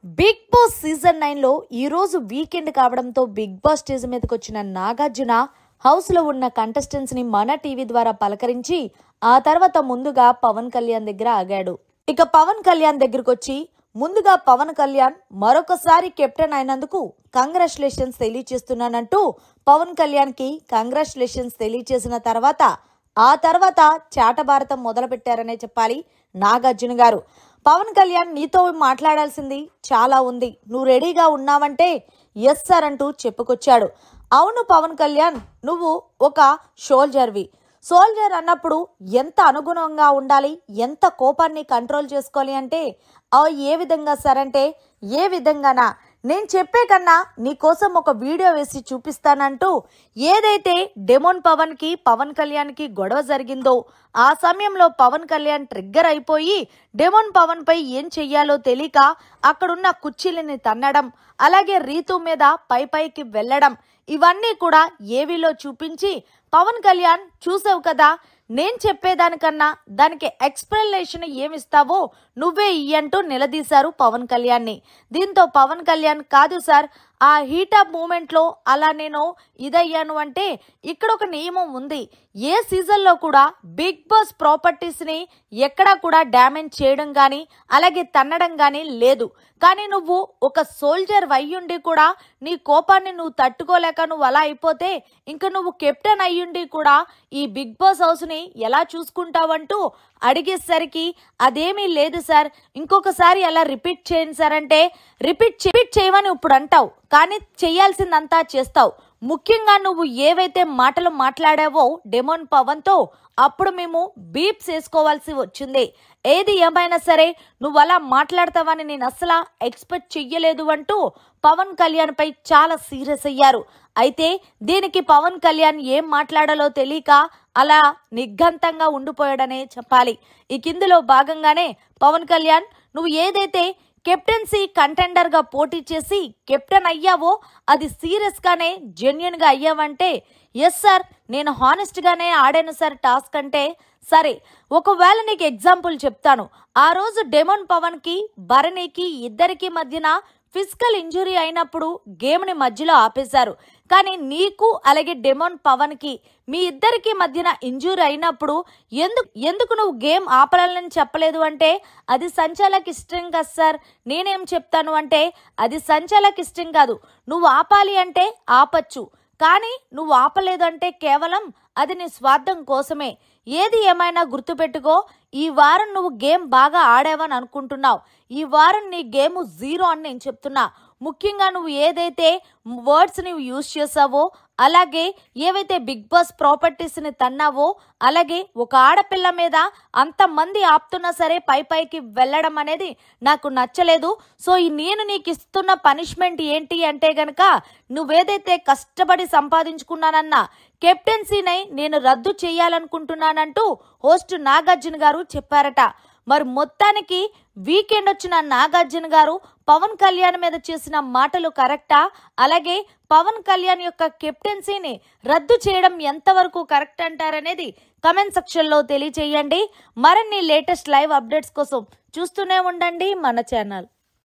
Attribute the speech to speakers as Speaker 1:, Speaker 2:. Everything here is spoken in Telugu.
Speaker 1: బిగ్ బాస్ సీజన్ 9 లో ఈ రోజు వీకెండ్ కావడంతో బిగ్ బాస్ స్టేజ్ మీదకి వచ్చిన నాగార్జున హౌస్ లో ఉన్న కంటెస్టెంట్స్ ని మన టీవీ ద్వారా పలకరించి ఆ తర్వాత ముందుగా పవన్ కళ్యాణ్ దగ్గర ఆగాడు. ఇక పవన్ కళ్యాణ్ దగ్గరకు వచ్చి ముందుగా పవన్ కళ్యాణ్ మరొకసారి కెప్టెన్ అయినందుకు కంగ్రాచులేషన్స్ తెలియజేస్తున్నానంటూ పవన్ కళ్యాణ్ కి కంగ్రాచులేషన్స్ తెలియజేసిన తర్వాత ఆ తర్వాత చాటభారతం మొదలు పెట్టారనే చెప్పాలి నాగార్జున గారు. పవన్ కళ్యాణ్ నీతో మాట్లాడాల్సింది చాలా ఉంది, నువ్వు రెడీగా ఉన్నావంటే ఎస్ సార్ అంటూ చెప్పుకొచ్చాడు. అవును పవన్ కళ్యాణ్, నువ్వు ఒక సోల్జర్ అన్నప్పుడు ఎంత అనుగుణంగా ఉండాలి, ఎంత కోపాన్ని కంట్రోల్ చేసుకోవాలి అంటే ఏ విధంగా సార్ అంటే ఏ విధంగానా నేను చెప్పే కన్నా నీకోసం ఒక వీడియో వేసి చూపిస్తానంటూ ఏదైతే డెమోన్ పవన్ కళ్యాణ్ కి గొడవ జరిగిందో ఆ సమయంలో పవన్ కళ్యాణ్ ట్రిగ్గర్ అయిపోయి డెమోన్ పవన్ పై ఏం చెయ్యాలో తెలియక అక్కడున్న కుర్చీలని తన్నడం, అలాగే రీతు మీద పైకి వెళ్ళడం, ఇవన్నీ కూడా ఏవీలో చూపించి పవన్ కళ్యాణ్ చూసావు కదా, నేను చెప్పేదానికన్నా దానికి ఎక్స్ప్లెనేషన్ ఏమిస్తావో నువ్వే ఇయ్యంటూ నిలదీశారు పవన్ కళ్యాణ్ని. దీంతో పవన్ కళ్యాణ్ కాదు సార్, ఆ హీటప్ మూమెంట్ లో అలా నేను ఇదయ్యాను అంటే ఇక్కడ ఒక నియమం ఉంది, ఏ సీజన్ లో కూడా బిగ్ బాస్ ప్రాపర్టీస్ ని ఎక్కడా కూడా డ్యామేజ్ చేయడం గాని అలాగే తన్నడం గాని లేదు. కానీ నువ్వు ఒక సోల్జర్ అయ్యుండి కూడా నీ కోపాన్ని నువ్వు తట్టుకోలేక నువ్వు అలా అయిపోతే ఇంకా నువ్వు కెప్టెన్ అయ్యుండి కూడా ఈ బిగ్ బాస్ హౌస్ ని ఎలా చూసుకుంటావంటూ అడిగేసరికి అదేమీ లేదు సార్, ఇంకొకసారి అలా రిపీట్ చేయండి సార్ అంటే రిపీట్ చేయమని ఇప్పుడు అంటావు కానీ చెయ్యాల్సిందంతా చేస్తావు. ముఖ్యంగా నువ్వు ఏవైతే మాటలు మాట్లాడావో డెమోన్ పవన్ తో అప్పుడు మేము బీప్స్ వేసుకోవాల్సి వచ్చింది. ఏది ఏమైనా సరే నువ్వు అలా మాట్లాడతావని నేను అసలు ఎక్స్పెక్ట్ చెయ్యలేదు అంటూ పవన్ కళ్యాణ్ పై చాలా సీరియస్ అయ్యారు. అయితే దీనికి పవన్ కళ్యాణ్ ఏం మాట్లాడాలో తెలియక అలా నిఘంతంగా ఉండిపోయాడనే చెప్పాలి. ఈ కిందులో భాగంగానే పవన్ కళ్యాణ్ నువ్వు ఏదైతే కెప్టెన్సీ కంటెండర్ గా పోటీ చేసి కెప్టెన్ అయ్యావో అది సీరియస్ గానే జెన్యున్ గా అయ్యావంటే ఎస్ సార్, నేను హానెస్ట్ గానే ఆడాను సార్ టాస్క్ అంటే సరే. ఒకవేళ నీకు ఎగ్జాంపుల్ చెప్తాను, ఆ రోజు డెమోన్ పవన్ కి భరణికి ఇద్దరికి మధ్యన ఫిజికల్ ఇంజురీ అయినప్పుడు గేమ్ ని మధ్యలో ఆపేశారు. కానీ నీకు అలాగే డెమోన్ పవన్ కి మీ ఇద్దరికి మధ్యన ఇంజురీ అయినప్పుడు ఎందుకు నువ్వు గేమ్ ఆపాలని చెప్పలేదు అంటే అది సంచాలక్ ఇష్టం కాదు సార్. నేనేం చెప్తాను అంటే అది సంచాలక్ ఇష్టం కాదు, నువ్వు ఆపాలి అంటే ఆపచ్చు, కానీ నువ్వు ఆపలేదంటే కేవలం అది నీ స్వార్థం కోసమే. ఏది ఏమైనా గుర్తుపెట్టుకో, ఈ వారం నువ్వు గేమ్ బాగా ఆడావని అనుకుంటున్నావు, ఈ వారం నీ గేమ్ 0 అని నేను చెప్తున్నా. ముఖ్యంగా నువ్వు ఏదైతే వర్డ్స్ ని యూజ్ చేసావో అలాగే ఏవైతే బిగ్ బాస్ ప్రాపర్టీస్ ని తన్నావో అలాగే ఒక ఆడపిల్ల మీద అంతమంది ఆపుతున్నా సరే పైకి వెళ్ళడం అనేది నాకు నచ్చలేదు. సో నేను నీకు ఇస్తున్న పనిష్మెంట్ ఏంటి అంటే గనక నువ్వేదైతే కష్టపడి సంపాదించుకున్నానన్న కెప్టెన్సీని నేను రద్దు చేయాలనుకుంటున్నానంటూ హోస్ట్ నాగార్జున గారు చెప్పారట. మరి మొత్తానికి వీకెండ్ వచ్చిన నాగార్జున గారు పవన్ కళ్యాణ్ మీద చేసిన మాటలు కరెక్టా, అలాగే పవన్ కళ్యాణ్ యొక్క కెప్టెన్సీని రద్దు చేయడం ఎంతవరకు కరెక్ట్ అంటారనేది కమెంట్ సెక్షన్ లో తెలియజేయండి. మరిన్ని లేటెస్ట్ లైవ్ అప్డేట్స్ కోసం చూస్తూనే ఉండండి మన ఛానల్.